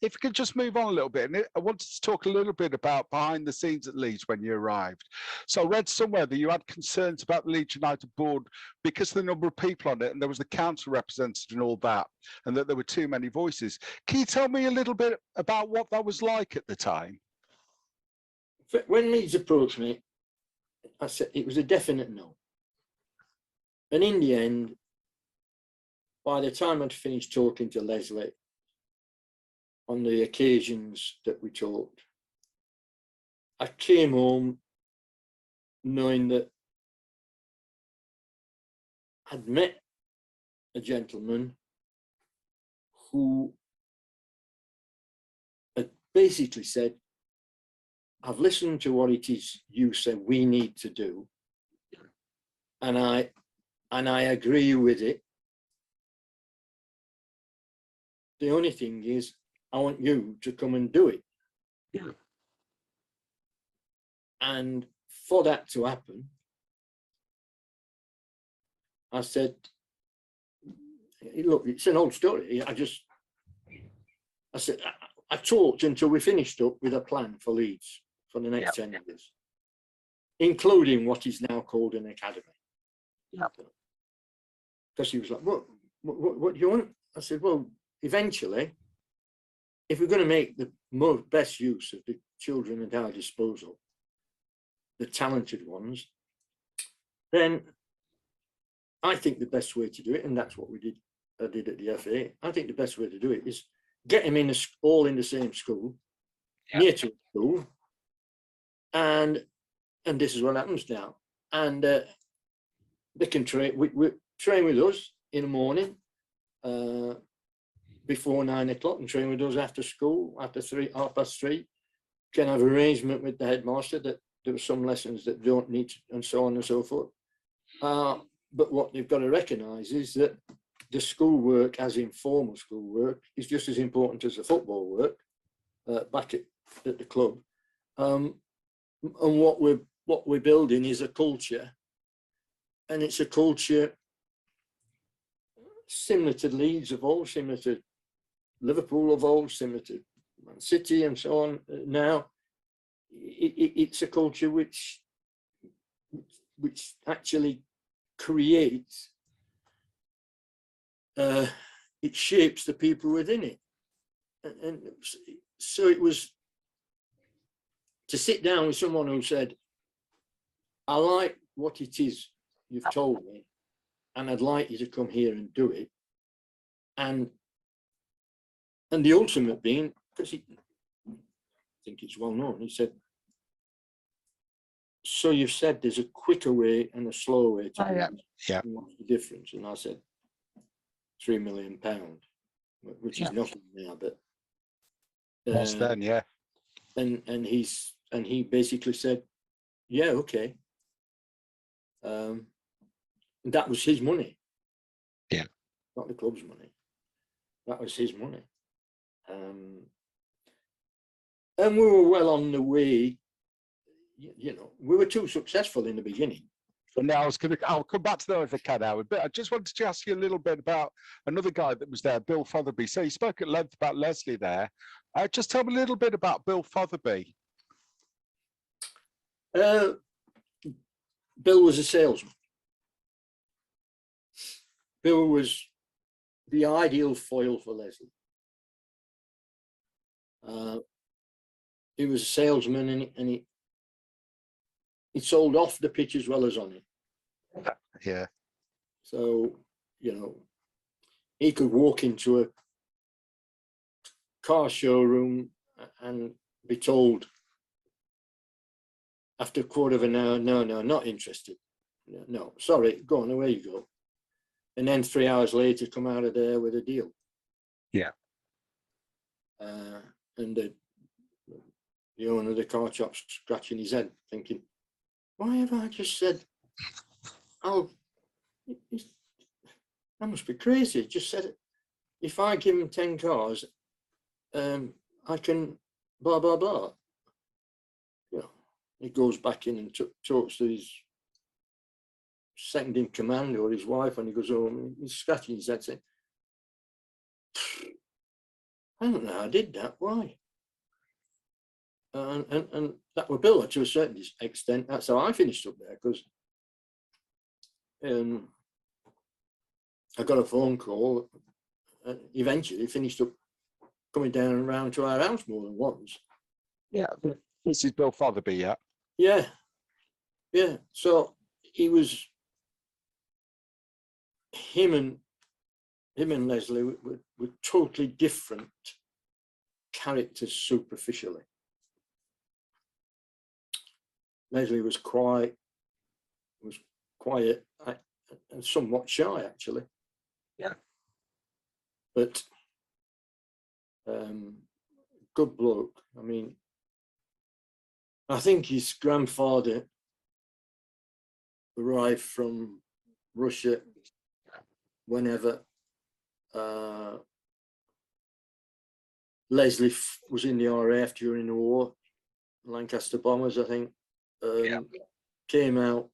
if you could just move on a little bit, and I wanted to talk a little bit about behind the scenes at Leeds when you arrived. So I read somewhere that you had concerns about the Leeds United board because of the number of people on it, and there was the council represented and all that, and that there were too many voices. Can you tell me a little bit about what that was like at the time? When Leeds approached me, I said it was a definite no. And in the end, by the time I'd finished talking to Leslie on the occasions that we talked, I came home knowing that I'd met a gentleman who had basically said, I've listened to what it is you said we need to do, and I agree with it. The only thing is, I want you to come and do it. Yeah. And for that to happen, I said, look, it's an old story. I said, I talked until we finished up with a plan for Leeds for the next 10 years, including what is now called an academy. Because he was like, what do you want? I said, well, eventually, if we're going to make the best use of the children at our disposal, the talented ones, then I think the best way to do it, and that's what we did. I did at the FA. I think the best way to do it is get them in all in the same school, near to a school, and this is what happens now. And they can train. We train with us in the morning before 9 o'clock, and train with us after school after 3:30. Can have arrangement with the headmaster that there are some lessons that don't need to, and so on and so forth. But what they've got to recognise is that the schoolwork, as informal schoolwork, is just as important as the football work back at the club. And what we're building is a culture, and it's a culture similar to Leeds of old, similar to Liverpool of old, similar to Man City and so on. Now, it's a culture which actually creates, it shapes the people within it. And so it was to sit down with someone who said, I like what it is you've told me, and I'd like you to come here and do it. And the ultimate being, because I think it's well known, he said, so you've said there's a quicker way and a slower way to do it. Yeah. What's the difference? And I said, £3 million, which is nothing now, but was then, yeah. And he basically said, yeah, okay. And that was his money. Yeah. Not the club's money. That was his money. And we were well on the way. You know, we were too successful in the beginning. So now I'll come back to that if I can, Howard, but I just wanted to ask you a little bit about another guy that was there, Bill Fotherby. So you spoke at length about Leslie there. Just tell me a little bit about Bill Fotherby. Bill was a salesman. Bill was the ideal foil for Leslie. He was a salesman, and he sold off the pitch as well as on it. Yeah. So, you know, he could walk into a car showroom and be told after a quarter of an hour, no, not interested. No, sorry, go on, away you go. And then 3 hours later, come out of there with a deal. Yeah. And the owner of the car shop's scratching his head, thinking, why have I just said, oh, that must be crazy. Just said, if I give him 10 cars, I can blah, blah, blah. You know, he goes back in and talks to his second in command or his wife, and he goes home and he's scratching his head saying, I don't know how I did that. Why? And that was Bill to a certain extent. That's how I finished up there, because I got a phone call. Eventually finished up coming down and round to our house more than once. Yeah, this is Bill Fotherby, yeah. Yeah, yeah. So him and Leslie were totally different characters superficially. Leslie was quiet and somewhat shy, actually. Yeah. But good bloke. I mean, I think his grandfather arrived from Russia whenever. Leslie was in the RAF during the war, Lancaster Bombers, I think. Came out,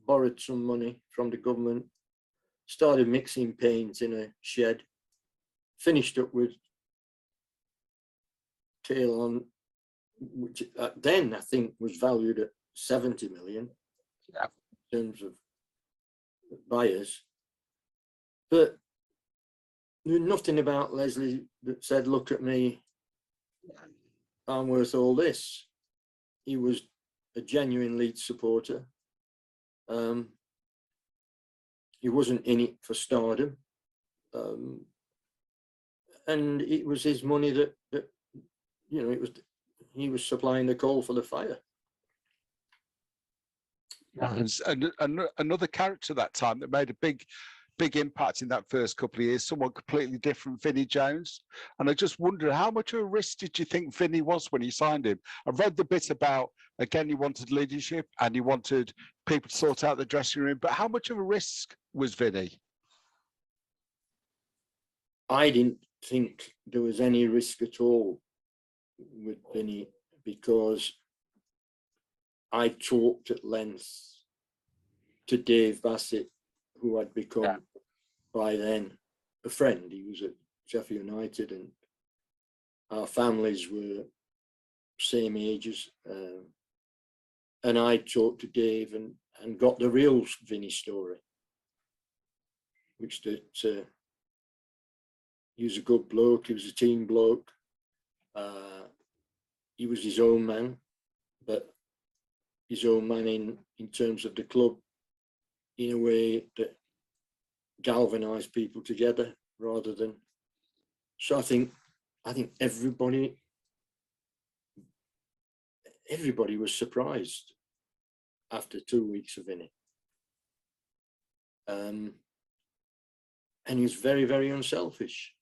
borrowed some money from the government, started mixing paint in a shed, finished up with tail on, which then I think was valued at 70 million in terms of buyers. But knew nothing about Leslie that said, look at me, I'm worth all this. He was a genuine Leeds supporter. He wasn't in it for stardom. And it was his money that you know, he was supplying the coal for the fire. And another character that time that made a big impact in that first couple of years, someone completely different, Vinnie Jones. And I just wondered, how much of a risk did you think Vinnie was when you signed him? I've read the bit about, again, you wanted leadership and you wanted people to sort out the dressing room, but how much of a risk was Vinnie? I didn't think there was any risk at all with Vinnie, because I talked at length to Dave Bassett, who had become by then a friend. He was at Sheffield United and our families were same ages. And I talked to Dave and got the real Vinnie story, which that he was a good bloke, he was a team bloke. He was his own man, but his own man in terms of the club, in a way that galvanized people together rather than. So I think everybody was surprised after 2 weeks of Vinnie. And he was very, very unselfish.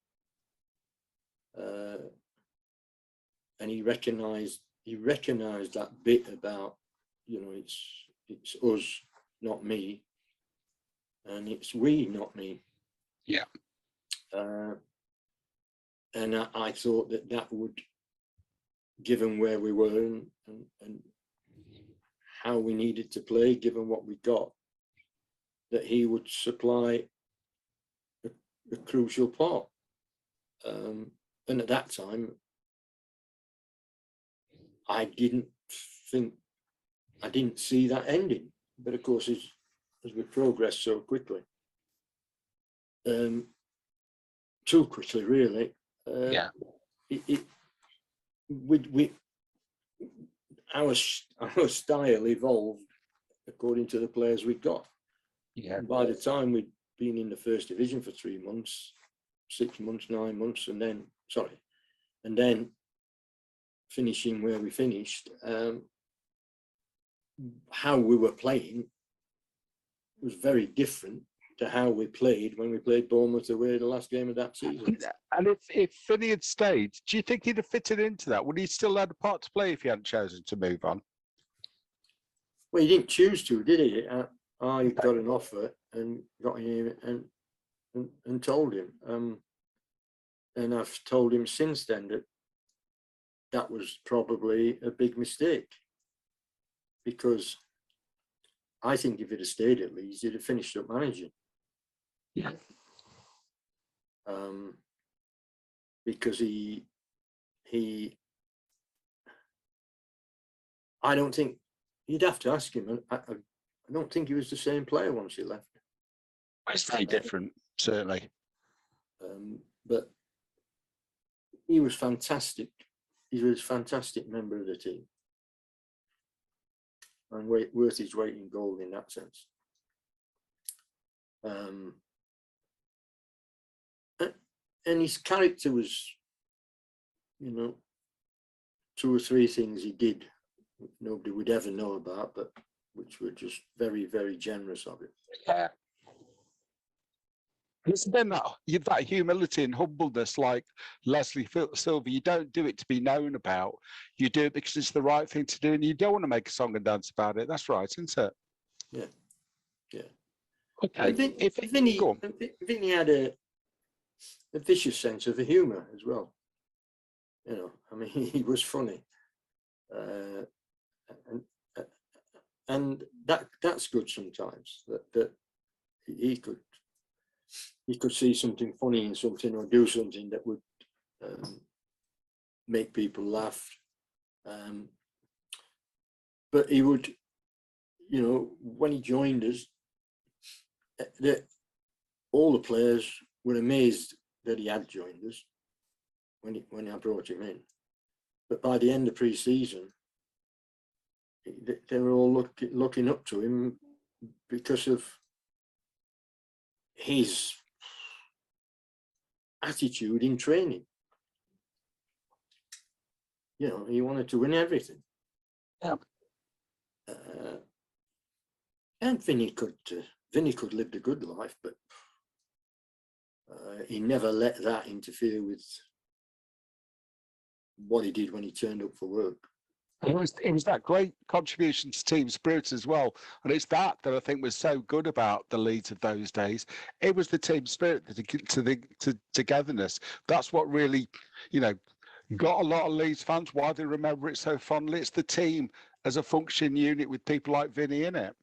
And he recognized that bit about, you know, it's us, not me, and it's we, not me. Yeah. And I thought that would, given where we were and how we needed to play, given what we got, that he would supply a crucial part. And at that time, I didn't see that ending. But of course, as we progressed so quickly, too quickly, really. Our style evolved according to the players we got. Yeah. And by the time we'd been in the first division for 3 months, 6 months, 9 months, and then finishing where we finished, how we were playing was very different to how we played when we played Bournemouth away the last game of that season. And if Vinnie had stayed, do you think he'd have fitted into that? Would he still had a part to play if he hadn't chosen to move on? Well, he didn't choose to, did he? I got an offer and got him and told him. And I've told him since then that was probably a big mistake, because I think if he'd have stayed at Leeds, he'd have finished up managing. Yeah. Because he I don't think, you'd have to ask him. I don't think he was the same player once he left. It's very different, certainly. But he was fantastic. He was a fantastic member of the team, and worth his weight in gold in that sense. And his character was, you know, 2 or 3 things he did nobody would ever know about, but which were just very, very generous of him. Yeah. It's then that humility and humbleness, like Leslie Silver. You don't do it to be known about. You do it because it's the right thing to do, and you don't want to make a song and dance about it. That's right, isn't it? Yeah, yeah. Okay. Vinnie had a vicious sense of humour as well. You know, I mean, he was funny, and that's good sometimes. That he could see something funny in something or do something that would make people laugh. But he would, you know, when he joined us, all the players were amazed that he had joined us when I brought him in. But by the end of pre-season, they were all looking up to him because of his attitude in training. You know, he wanted to win everything. Yeah. And Vinnie could live the good life, but he never let that interfere with what he did when he turned up for work. It was that great contribution to team spirit as well, and it's that I think was so good about the Leeds of those days. It was the team spirit, the togetherness. That's what really, you know, got a lot of Leeds fans. Why they remember it so fondly? It's the team as a functioning unit with people like Vinnie in it.